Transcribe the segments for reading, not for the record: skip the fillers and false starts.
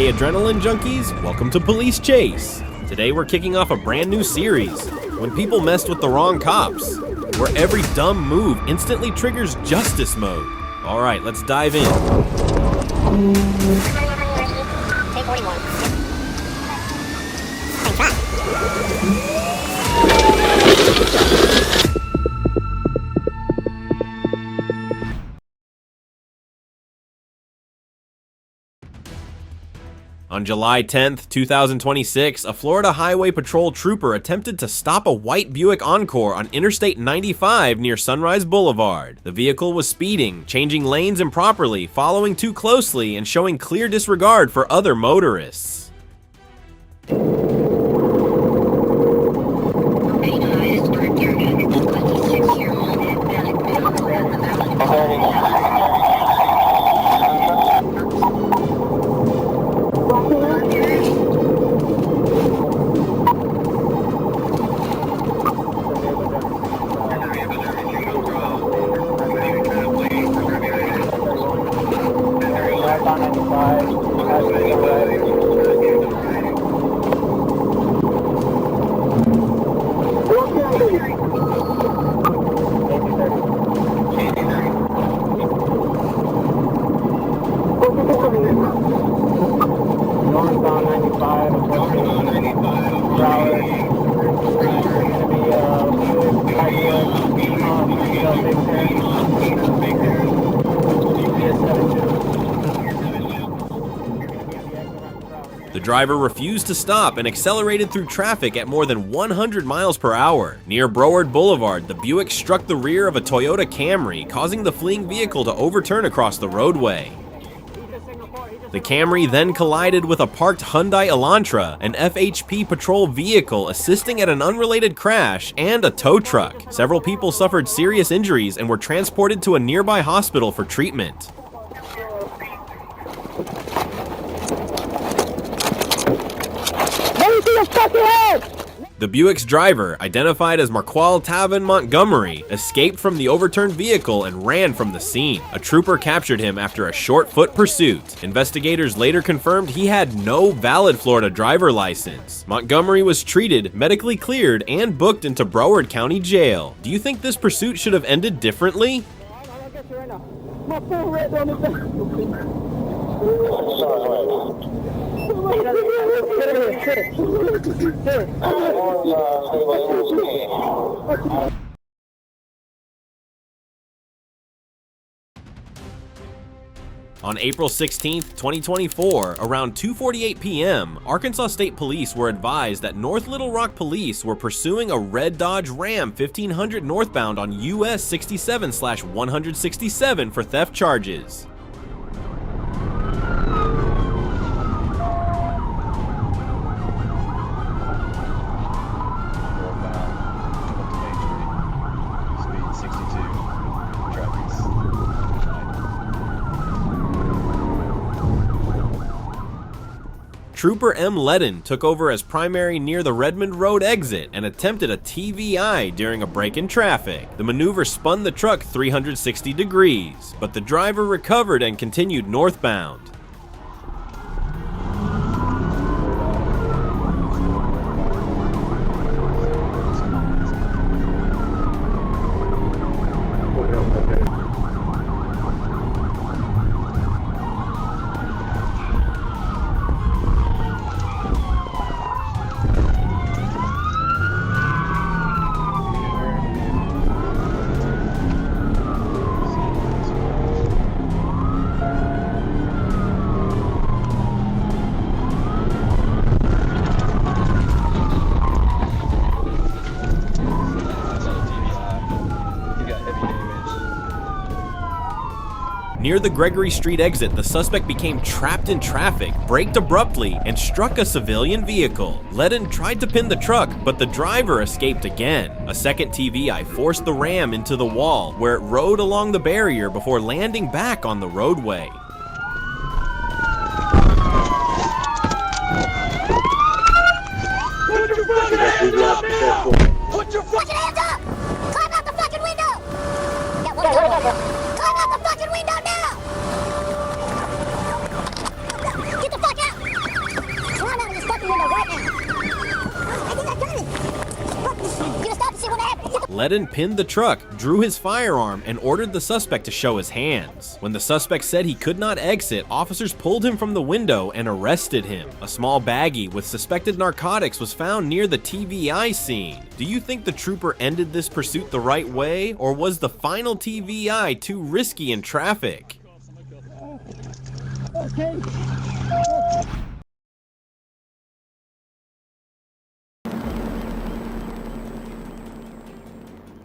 Hey adrenaline junkies, welcome to Police Chase. Today we're kicking off a brand new series, When People Messed with the Wrong Cops, where every dumb move instantly triggers justice mode. Alright, let's dive in. On July 10th, 2026, a Florida Highway Patrol trooper attempted to stop a white Buick Encore on Interstate 95 near Sunrise Boulevard. The vehicle was speeding, changing lanes improperly, following too closely, and showing clear disregard for other motorists. The driver refused to stop and accelerated through traffic at more than 100 miles per hour. Near Broward Boulevard, the Buick struck the rear of a Toyota Camry, causing the fleeing vehicle to overturn across the roadway. The Camry then collided with a parked Hyundai Elantra, an FHP patrol vehicle assisting at an unrelated crash, and a tow truck. Several people suffered serious injuries and were transported to a nearby hospital for treatment. The Buick's driver, identified as Marqual Tavin Montgomery, escaped from the overturned vehicle and ran from the scene. A trooper captured him after a short-foot pursuit. Investigators later confirmed he had no valid Florida driver license. Montgomery was treated, medically cleared, and booked into Broward County Jail. Do you think this pursuit should have ended differently? On April 16, 2024, around 2:48 p.m., Arkansas State Police were advised that North Little Rock Police were pursuing a red Dodge Ram 1500 northbound on US 67/167 for theft charges. Trooper M. Ledden took over as primary near the Redmond Road exit and attempted a TVI during a break in traffic. The maneuver spun the truck 360 degrees, but the driver recovered and continued northbound. Near the Gregory Street exit, the suspect became trapped in traffic, braked abruptly, and struck a civilian vehicle. Ledden tried to pin the truck, but the driver escaped again. A second TVI forced the Ram into the wall, where it rode along the barrier before landing back on the roadway. Put your fucking hands up! Climb out the fucking window! Climb out the fucking window now! Get the fuck out! Ledden pinned the truck, drew his firearm, and ordered the suspect to show his hands. When the suspect said he could not exit, officers pulled him from the window and arrested him. A small baggie with suspected narcotics was found near the TVI scene. Do you think the trooper ended this pursuit the right way, or was the final TVI too risky in traffic? Okay.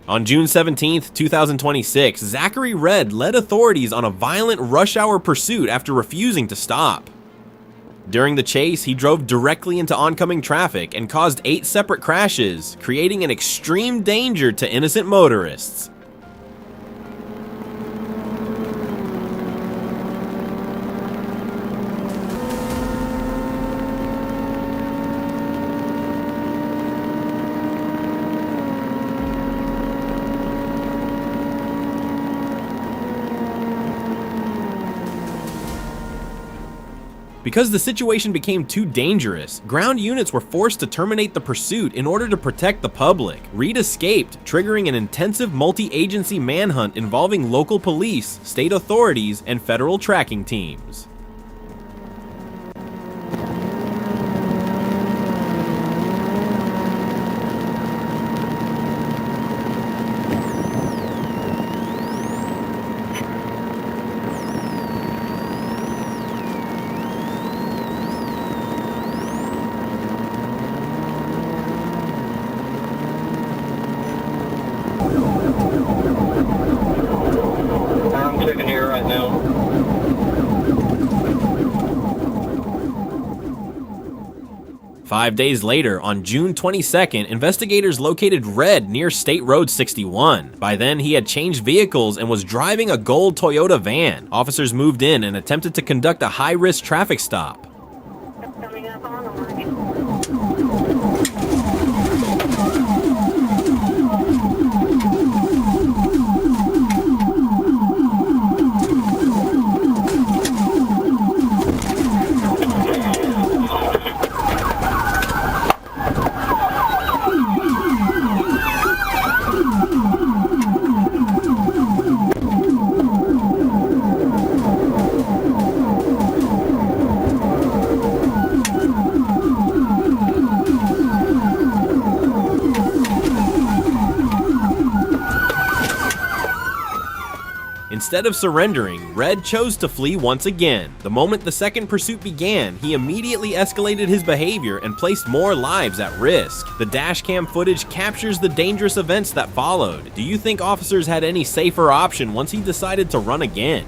On June 17, 2026, Zachary Red led authorities on a violent rush hour pursuit after refusing to stop. During the chase, he drove directly into oncoming traffic and caused 8 separate crashes, creating an extreme danger to innocent motorists. Because the situation became too dangerous, ground units were forced to terminate the pursuit in order to protect the public. Reed escaped, triggering an intensive multi-agency manhunt involving local police, state authorities, and federal tracking teams. I'm checking here right now. Five days later, on June 22nd, investigators located Red near State Road 61. By then, he had changed vehicles and was driving a gold Toyota van. Officers moved in and attempted to conduct a high-risk traffic stop. Coming up on orange. Instead of surrendering, Red chose to flee once again. The moment the second pursuit began, he immediately escalated his behavior and placed more lives at risk. The dashcam footage captures the dangerous events that followed. Do you think officers had any safer option once he decided to run again?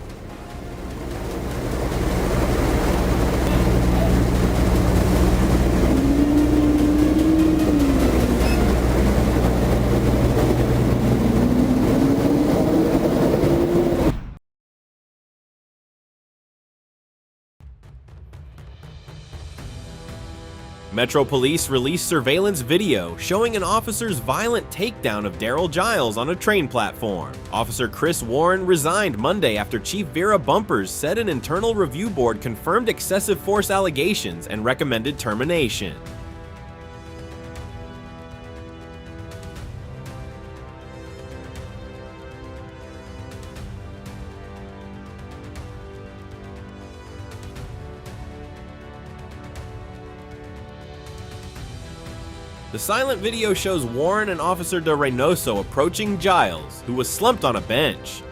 Metro Police released surveillance video showing an officer's violent takedown of Daryl Giles on a train platform. Officer Chris Warren resigned Monday after Chief Vera Bumpers said an internal review board confirmed excessive force allegations and recommended termination. The silent video shows Warren and Officer De Reynoso approaching Giles, who was slumped on a bench.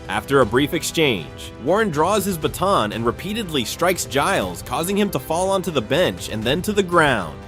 After a brief exchange, Warren draws his baton and repeatedly strikes Giles, causing him to fall onto the bench and then to the ground.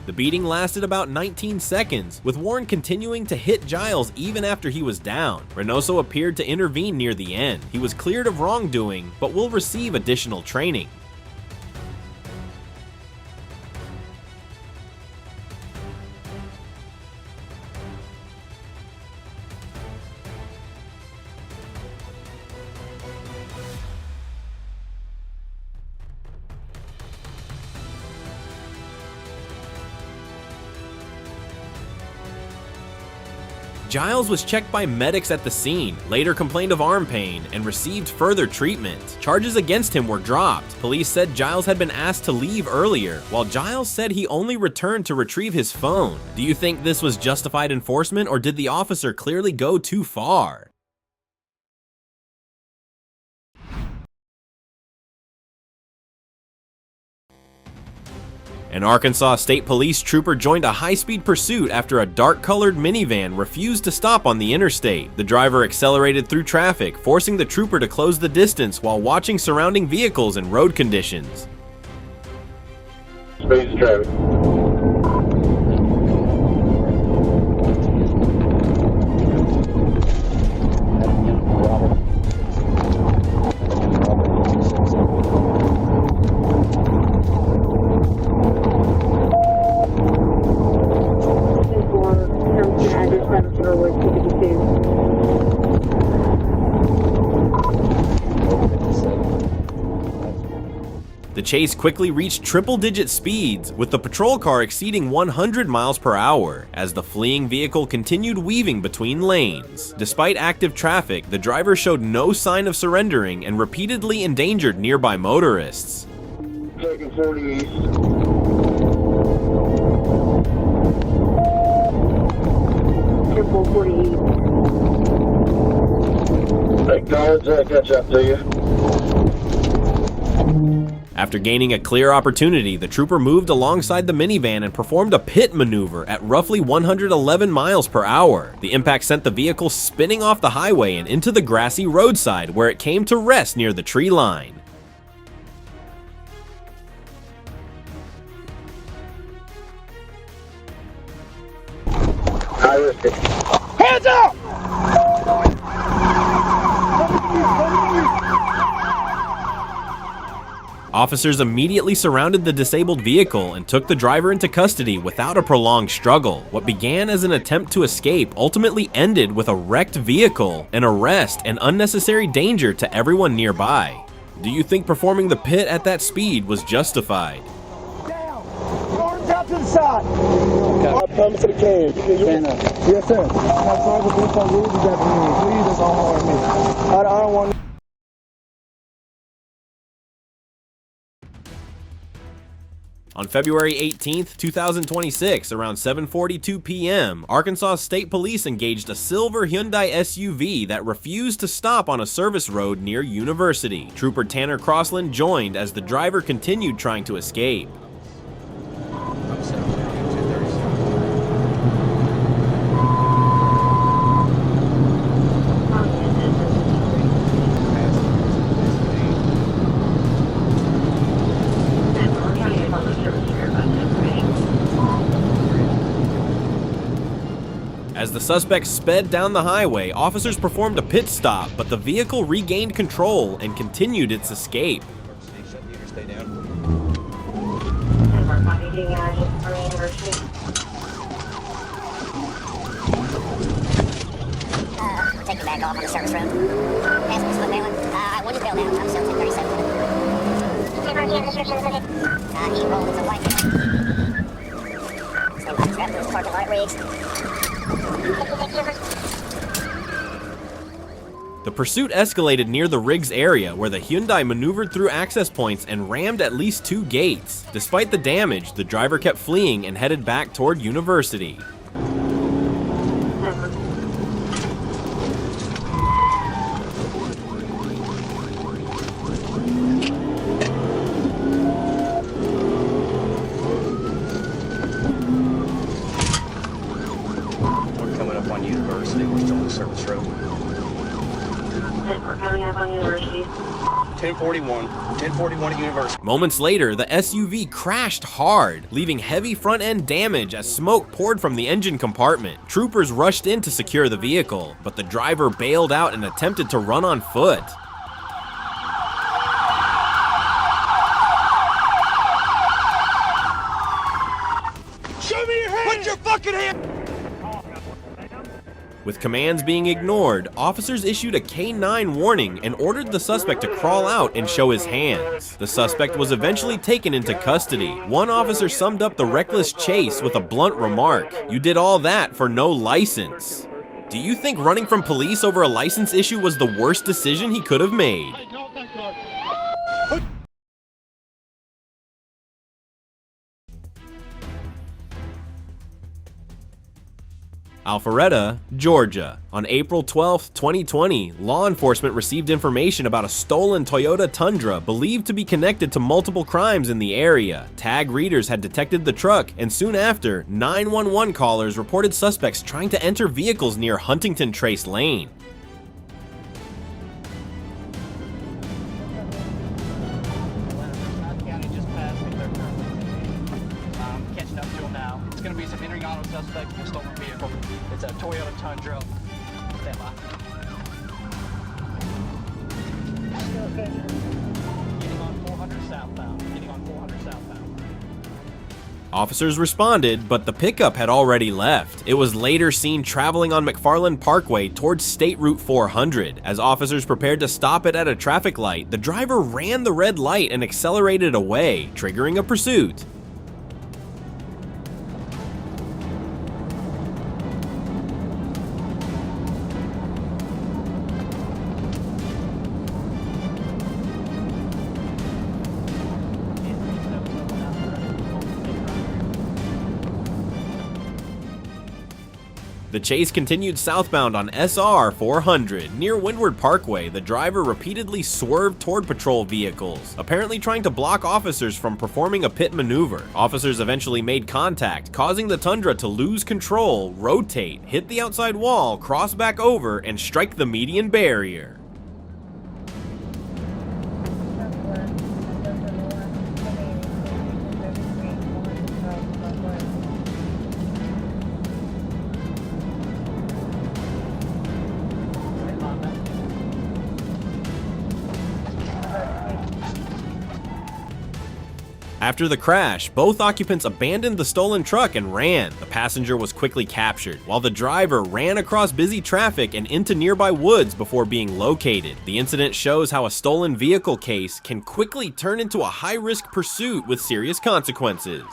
The beating lasted about 19 seconds, with Warren continuing to hit Giles even after he was down. Reynoso appeared to intervene near the end. He was cleared of wrongdoing, but will receive additional training. Giles was checked by medics at the scene, later complained of arm pain, and received further treatment. Charges against him were dropped. Police said Giles had been asked to leave earlier, while Giles said he only returned to retrieve his phone. Do you think this was justified enforcement, or did the officer clearly go too far? An Arkansas State Police trooper joined a high-speed pursuit after a dark-colored minivan refused to stop on the interstate. The driver accelerated through traffic, forcing the trooper to close the distance while watching surrounding vehicles and road conditions. Speed traffic. The chase quickly reached triple-digit speeds, with the patrol car exceeding 100 miles per hour, as the fleeing vehicle continued weaving between lanes. Despite active traffic, the driver showed no sign of surrendering and repeatedly endangered nearby motorists. Taking 40 east. Temple 48. Acknowledge that, catch up to you. After gaining a clear opportunity, the trooper moved alongside the minivan and performed a pit maneuver at roughly 111 miles per hour. The impact sent the vehicle spinning off the highway and into the grassy roadside, where it came to rest near the tree line. High risk it. Hands up! Officers immediately surrounded the disabled vehicle and took the driver into custody without a prolonged struggle. What began as an attempt to escape ultimately ended with a wrecked vehicle, an arrest, and unnecessary danger to everyone nearby. Do you think performing the pit at that speed was justified? Down! Arms out to the side! I'm coming to the cage. Yes, sir. I'm sorry, but there's some rules you got to do. Please, that's all on me. I don't want to. On February 18, 2026, around 7:42 p.m., Arkansas State Police engaged a silver Hyundai SUV that refused to stop on a service road near University. Trooper Tanner Crossland joined as the driver continued trying to escape. As the suspect sped down the highway, officers performed a pit stop, but the vehicle regained control and continued its escape. Take the bag off on the service road. Ask me what bailing. I wouldn't bail now. I'm still 1037. He rolled into white. Stay by the trap. There's parking lot rigs. The pursuit escalated near the Riggs area, where the Hyundai maneuvered through access points and rammed at least 2 gates. Despite the damage, the driver kept fleeing and headed back toward University. On University, we're still on the service road. We're coming up on University. 1041 at University. Moments later, the SUV crashed hard, leaving heavy front-end damage as smoke poured from the engine compartment. Troopers rushed in to secure the vehicle, but the driver bailed out and attempted to run on foot. Show me your hand! Put your fucking hand! With commands being ignored, officers issued a K-9 warning and ordered the suspect to crawl out and show his hands. The suspect was eventually taken into custody. One officer summed up the reckless chase with a blunt remark: "You did all that for no license." Do you think running from police over a license issue was the worst decision he could have made? Alpharetta, Georgia. On April 12, 2020, law enforcement received information about a stolen Toyota Tundra believed to be connected to multiple crimes in the area. Tag readers had detected the truck, and soon after, 911 callers reported suspects trying to enter vehicles near Huntington Trace Lane. Catching up to him now. It's going to be some entering auto suspect in a stolen vehicle. It's a Toyota Tundra. Stand by. Getting on 400 southbound. Getting on 400 southbound. Officers responded, but the pickup had already left. It was later seen traveling on McFarland Parkway towards State Route 400. As officers prepared to stop it at a traffic light, the driver ran the red light and accelerated away, triggering a pursuit. The chase continued southbound on SR 400. Near Windward Parkway, the driver repeatedly swerved toward patrol vehicles, apparently trying to block officers from performing a pit maneuver. Officers eventually made contact, causing the Tundra to lose control, rotate, hit the outside wall, cross back over, and strike the median barrier. After the crash, both occupants abandoned the stolen truck and ran. The passenger was quickly captured, while the driver ran across busy traffic and into nearby woods before being located. The incident shows how a stolen vehicle case can quickly turn into a high-risk pursuit with serious consequences.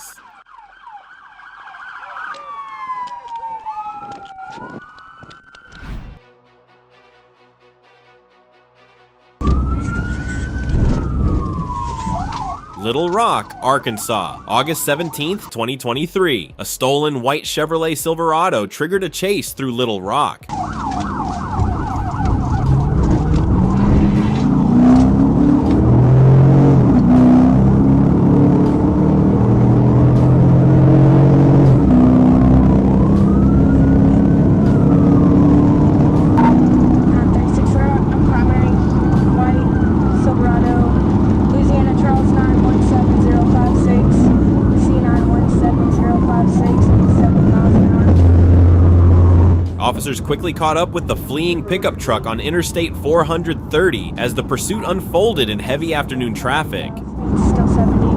Little Rock, Arkansas, August 17, 2023. A stolen white Chevrolet Silverado triggered a chase through Little Rock. Officers quickly caught up with the fleeing pickup truck on Interstate 430 as the pursuit unfolded in heavy afternoon traffic. Still 70.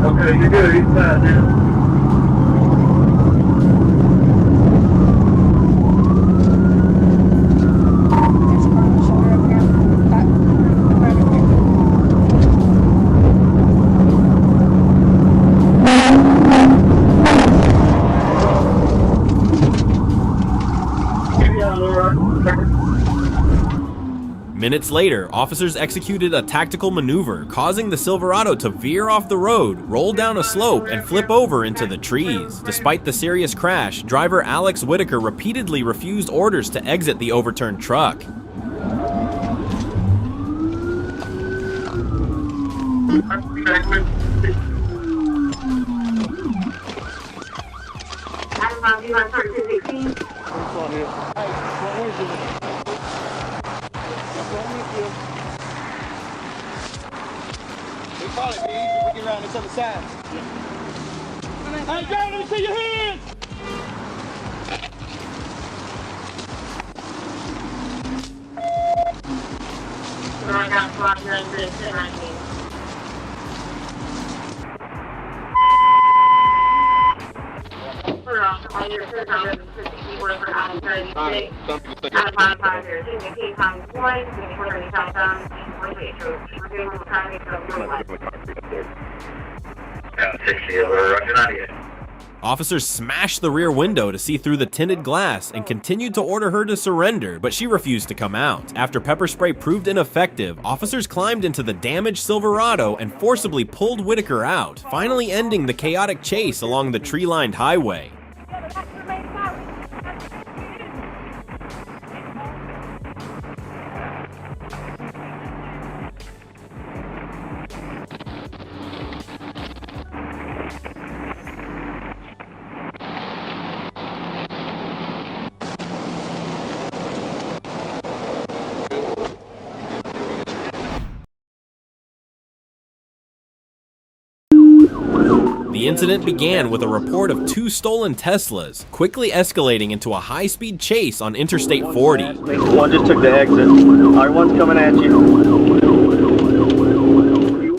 Okay, you're good. He's fine now. Minutes later, officers executed a tactical maneuver, causing the Silverado to veer off the road, roll down a slope, and flip over into the trees. Despite the serious crash, driver Alex Whitaker repeatedly refused orders to exit the overturned truck. We probably be easy if we get around this other side. Hey, John, let me see your hands! Officers smashed the rear window to see through the tinted glass and continued to order her to surrender, but she refused to come out. After pepper spray proved ineffective, officers climbed into the damaged Silverado and forcibly pulled Whitaker out, finally ending the chaotic chase along the tree-lined highway. The incident began with a report of 2 stolen Teslas, quickly escalating into a high-speed chase on Interstate 40. One just took the exit. Alright, one's coming at you.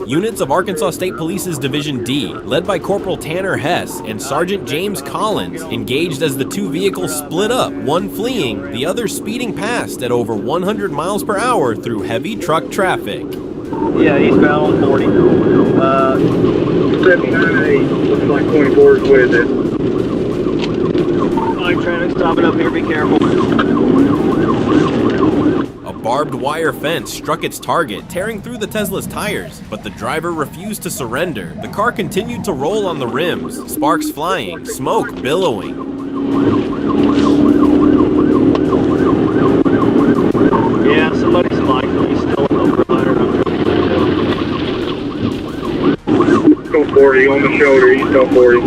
Units of Arkansas State Police's Division D, led by Corporal Tanner Hess and Sergeant James Collins, engaged as the 2 vehicles split up, one fleeing, the other speeding past at over 100 miles per hour through heavy truck traffic. Yeah, eastbound on 40. 79-8, looks like 24 is with it. Alright, traffic stopping up here, be careful. A barbed wire fence struck its target, tearing through the Tesla's tires, but the driver refused to surrender. The car continued to roll on the rims, sparks flying, smoke billowing. Yeah, somebody's likely still an overrider. Go 40 on the shoulder, east on 40.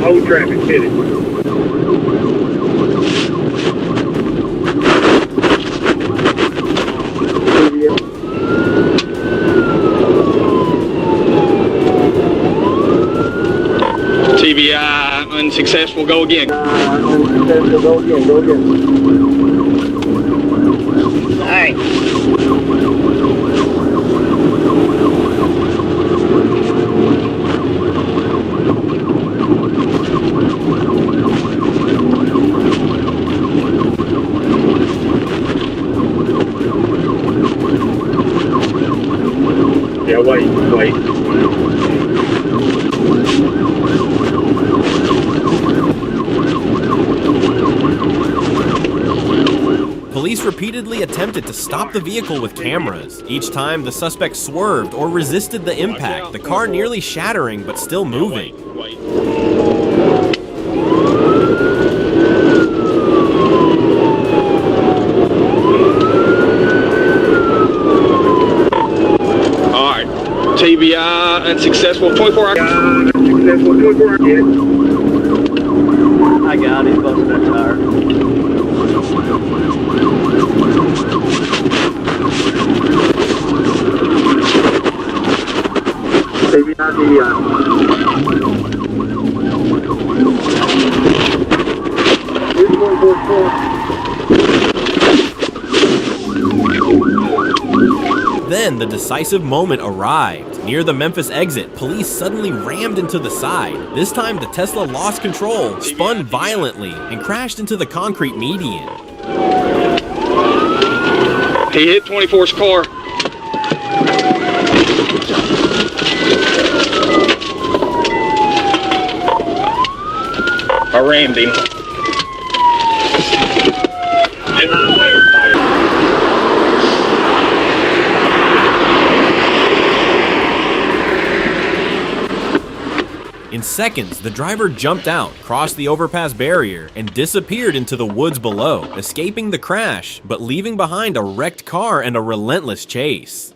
Hold traffic, hit it. TBI, unsuccessful, go again. Unsuccessful, go again, go again. Alright. Yeah, wait. Police repeatedly attempted to stop the vehicle with cameras. Each time, the suspect swerved or resisted the impact, the car nearly shattering but still moving. Alright. TBI, unsuccessful, 24 hours. Unsuccessful, 24 hours, hit it. I got it, busted that tire. Then then the decisive moment arrived. Near the Memphis exit, police suddenly rammed into the side. This time the Tesla lost control, spun violently, and crashed into the concrete median. He hit 24's car. I rammed him. In seconds, the driver jumped out, crossed the overpass barrier, and disappeared into the woods below, escaping the crash, but leaving behind a wrecked car and a relentless chase.